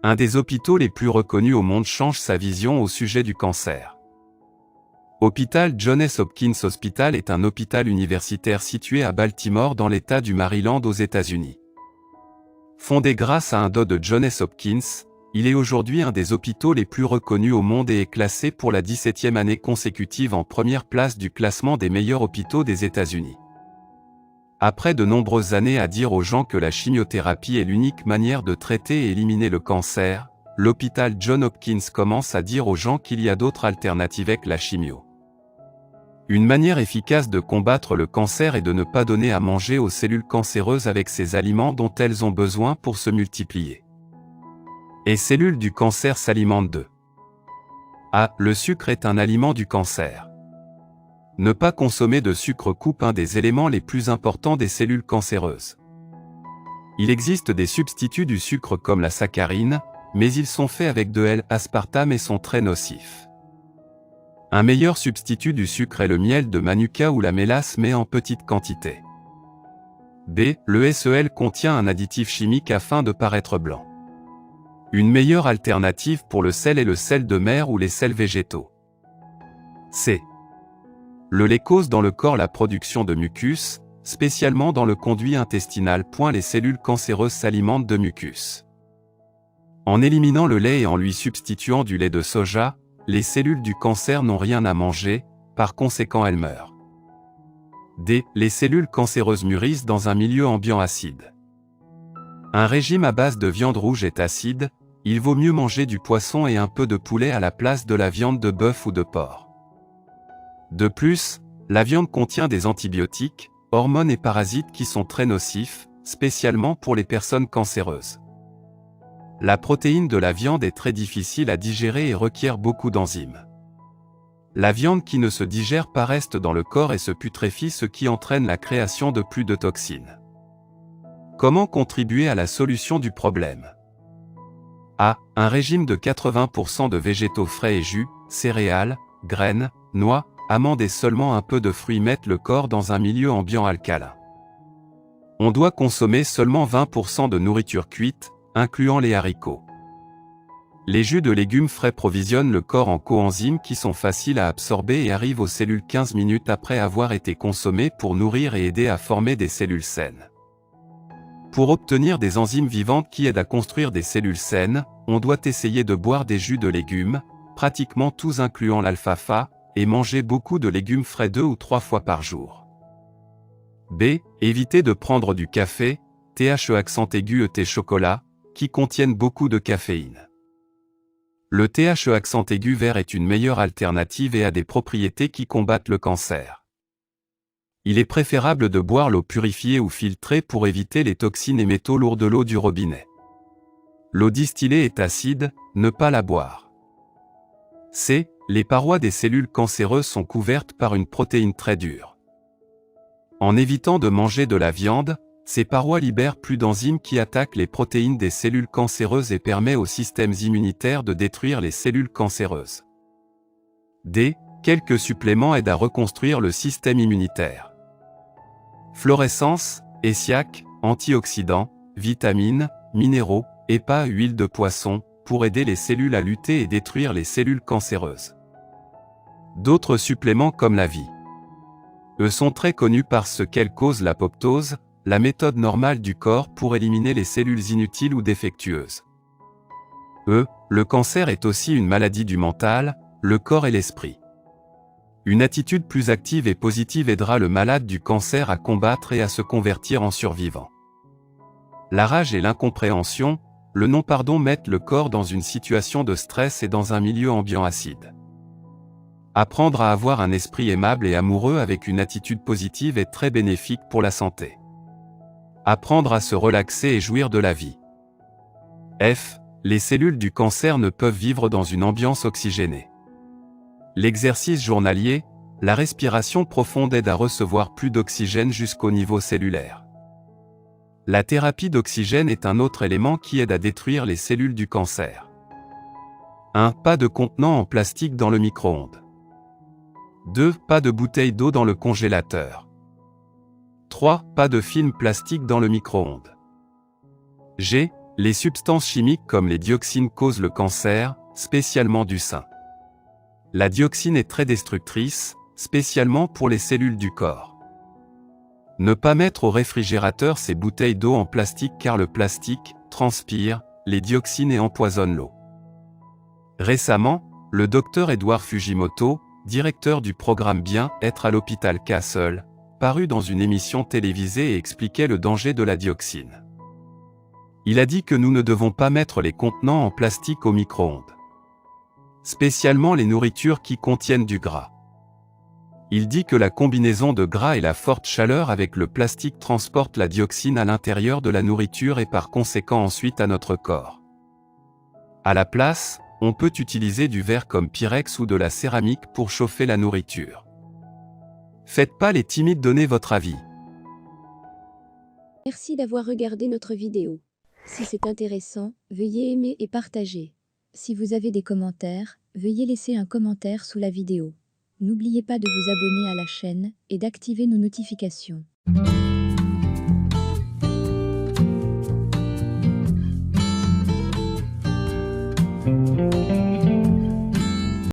Un des hôpitaux les plus reconnus au monde change sa vision au sujet du cancer. Hôpital Johns Hopkins Hospital est un hôpital universitaire situé à Baltimore dans l'État du Maryland aux États-Unis. Fondé grâce à un don de Johns Hopkins, il est aujourd'hui un des hôpitaux les plus reconnus au monde et est classé pour la 17e année consécutive en première place du classement des meilleurs hôpitaux des États-Unis. Après de nombreuses années à dire aux gens que la chimiothérapie est l'unique manière de traiter et éliminer le cancer, l'hôpital Johns Hopkins commence à dire aux gens qu'il y a d'autres alternatives avec la chimio. Une manière efficace de combattre le cancer est de ne pas donner à manger aux cellules cancéreuses avec ces aliments dont elles ont besoin pour se multiplier. Les cellules du cancer s'alimentent de A. Le sucre est un aliment du cancer. Ne pas consommer de sucre coupe un des éléments les plus importants des cellules cancéreuses. Il existe des substituts du sucre comme la saccharine, mais ils sont faits avec de l'aspartame et sont très nocifs. Un meilleur substitut du sucre est le miel de manuka ou la mélasse mais en petite quantité. B. Le SEL contient un additif chimique afin de paraître blanc. Une meilleure alternative pour le sel est le sel de mer ou les sels végétaux. C. Le lait cause dans le corps la production de mucus, spécialement dans le conduit intestinal. Les cellules cancéreuses s'alimentent de mucus. En éliminant le lait et en lui substituant du lait de soja, les cellules du cancer n'ont rien à manger, par conséquent elles meurent. D. Les cellules cancéreuses mûrissent dans un milieu ambiant acide. Un régime à base de viande rouge est acide, il vaut mieux manger du poisson et un peu de poulet à la place de la viande de bœuf ou de porc. De plus, la viande contient des antibiotiques, hormones et parasites qui sont très nocifs, spécialement pour les personnes cancéreuses. La protéine de la viande est très difficile à digérer et requiert beaucoup d'enzymes. La viande qui ne se digère pas reste dans le corps et se putréfie, ce qui entraîne la création de plus de toxines. Comment contribuer à la solution du problème? A. Un régime de 80% de végétaux frais et jus, céréales, graines, noix, amandes et seulement un peu de fruits mettent le corps dans un milieu ambiant alcalin. On doit consommer seulement 20% de nourriture cuite, incluant les haricots. Les jus de légumes frais provisionnent le corps en coenzymes qui sont faciles à absorber et arrivent aux cellules 15 minutes après avoir été consommés pour nourrir et aider à former des cellules saines. Pour obtenir des enzymes vivantes qui aident à construire des cellules saines, on doit essayer de boire des jus de légumes, pratiquement tous incluant l'alfalfa, et manger beaucoup de légumes frais 2 ou 3 fois par jour. B. Évitez de prendre du café, THE accent aigu et thé chocolat, qui contiennent beaucoup de caféine. Le THE accent aigu vert est une meilleure alternative et a des propriétés qui combattent le cancer. Il est préférable de boire l'eau purifiée ou filtrée pour éviter les toxines et métaux lourds de l'eau du robinet. L'eau distillée est acide, ne pas la boire. C. Les parois des cellules cancéreuses sont couvertes par une protéine très dure. En évitant de manger de la viande, ces parois libèrent plus d'enzymes qui attaquent les protéines des cellules cancéreuses et permettent aux systèmes immunitaires de détruire les cellules cancéreuses. D. Quelques suppléments aident à reconstruire le système immunitaire. Fluorescence, ESSIAC, antioxydants, vitamines, minéraux, EPA, huile de poisson, pour aider les cellules à lutter et détruire les cellules cancéreuses. D'autres suppléments comme la vie. Eux sont très connus parce qu'elles causent l'apoptose, la méthode normale du corps pour éliminer les cellules inutiles ou défectueuses. Le cancer est aussi une maladie du mental, le corps et l'esprit. Une attitude plus active et positive aidera le malade du cancer à combattre et à se convertir en survivant. La rage et l'incompréhension, le non-pardon mettent le corps dans une situation de stress et dans un milieu ambiant acide. Apprendre à avoir un esprit aimable et amoureux avec une attitude positive est très bénéfique pour la santé. Apprendre à se relaxer et jouir de la vie. F. Les cellules du cancer ne peuvent vivre dans une ambiance oxygénée. L'exercice journalier, la respiration profonde aide à recevoir plus d'oxygène jusqu'au niveau cellulaire. La thérapie d'oxygène est un autre élément qui aide à détruire les cellules du cancer. 1. Pas de contenant en plastique dans le micro-ondes. 2. Pas de bouteille d'eau dans le congélateur. 3. Pas de film plastique dans le micro-ondes. G. Les substances chimiques comme les dioxines causent le cancer, spécialement du sein. La dioxine est très destructrice, spécialement pour les cellules du corps. Ne pas mettre au réfrigérateur ces bouteilles d'eau en plastique car le plastique transpire les dioxines et empoisonne l'eau. Récemment, le docteur Edward Fujimoto, directeur du programme Bien-être à l'hôpital Castle, parut dans une émission télévisée et expliquait le danger de la dioxine. Il a dit que nous ne devons pas mettre les contenants en plastique au micro-ondes. Spécialement les nourritures qui contiennent du gras. Il dit que la combinaison de gras et la forte chaleur avec le plastique transporte la dioxine à l'intérieur de la nourriture et par conséquent ensuite à notre corps. À la place, on peut utiliser du verre comme Pyrex ou de la céramique pour chauffer la nourriture. Faites pas les timides, donnez votre avis. Merci d'avoir regardé notre vidéo. Si c'est intéressant, veuillez aimer et partager. Si vous avez des commentaires, veuillez laisser un commentaire sous la vidéo. N'oubliez pas de vous abonner à la chaîne et d'activer nos notifications.